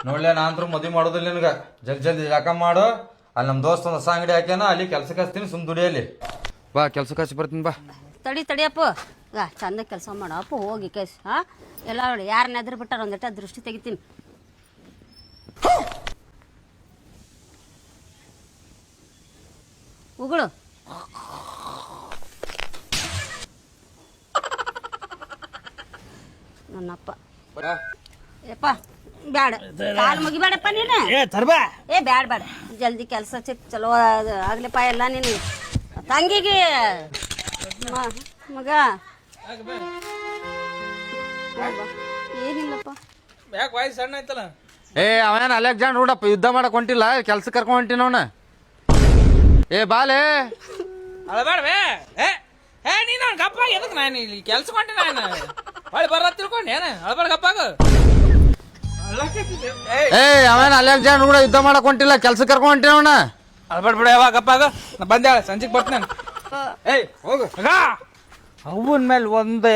ನೋಡ್ಲೆ ನಾನಂತರೂ ಮದುವೆ ಮಾಡೋದಿಲ್ಲ ನಿನಗ. ಜಲ್ದಿ ಜಾಕ ಮಾಡು. ಅಲ್ಲಿ ನಮ್ಮ ದೋಸ್ತ ಒಂದು ಹೊಸ ಅಂಗಡಿ ಹಾಕ್ಯಾನ, ಅಲ್ಲಿ ಕೆಲ್ಸಕ್ಕೆ ಹಚ್ತೀನಿ, ಸುಮ್ ದುಡಿಯಲ್ಲಿ ಬಾ. ಕೆಲ್ಸಕ್ಕೆ ಹಚ್ಚಿ ಬರ್ತೀನಿ ಬಾ. ತಡಿಯಪ್ಪ. ಚಂದ ಕೆಲಸ ಮಾಡು ಅಪ್ಪ. ಹೋಗಿ ಕೇಸ್ ಎಲ್ಲ ನೋಡಿ ಯಾರನ್ನ ಎದುರು ಬಿಟ್ಟಾರ ಒಂದಿಟ್ಟ ದೃಷ್ಟಿ ತೆಗಿತೀನಿ. ಉಗುಳು ನನ್ನಪ್ಪ. ಏಪ್ಪ ಬ್ಯಾಡ, ಕಾಲು ಮುಗಿಬೇಡಪ್ಪ ನೀನು. ಏ ಬ್ಯಾಡ ಬ್ಯಾಡ, ಜಲ್ದಿ ಕೆಲಸ ಚಲೋ ಆಗ್ಲಿಪ್ಪ ಎಲ್ಲ ನೀನು ತಂಗಿಗೆ ಮಗ. ಏನಿಲ್ಲಪ್ಪ. ಸಣ್ಣ ಆಯ್ತಲ್ಲ. ಏ ಅವನ ಅಲೆಕ್ಸಾಂಡರ್ ನೋಡಪ್ಪ, ಯುದ್ಧ ಮಾಡಕ್ ಹೊಂಟಿಲ್ಲ, ಕೆಲ್ಸಕ್ಕೆ ಕರ್ಕೊಂಡ್ ಹೊಂಟಿನ ಅವನ. ಏ ಬಾಲೆ ಅಳಬೇಡವೇ. ಏ ನೀನು ಗಪ್ಪ ಎದಕ್ ನಾನು ಇಲ್ಲಿ ಕೆಲ್ಸ ಕೊಂಡೆ ನಾನು ಹೊಳಿ ಬರ ತಿಳ್ಕೊಂಡೆ ಏನ ಅಳಬೇಡ ಗಪ್ಪಾಗ. ಏ ಅವನ ಅಲೆಕ್ಸಾಂಡರ್ ಕೂಡ ಯುದ್ಧ ಮಾಡಕ್ ಹೊಂಟಿಲ್ಲ, ಕೆಲ್ಸಕ್ಕೆ ಕರ್ಕೊಂಡ್ ಹೊಂಟಿನ ಅವನ. ಅಳಬೇಡ ಬಿಡ ಯಾವಾಗ ಗಪ್ಪಾಗ. ನಾ ಬಂದೆ ಸಂಜೆಗೆ ಬರ್ತೀನಿ ನಾನು. ಏಯ್ ಹೋಗು ಅವನ ಮೇಲೆ ಒಂದೇ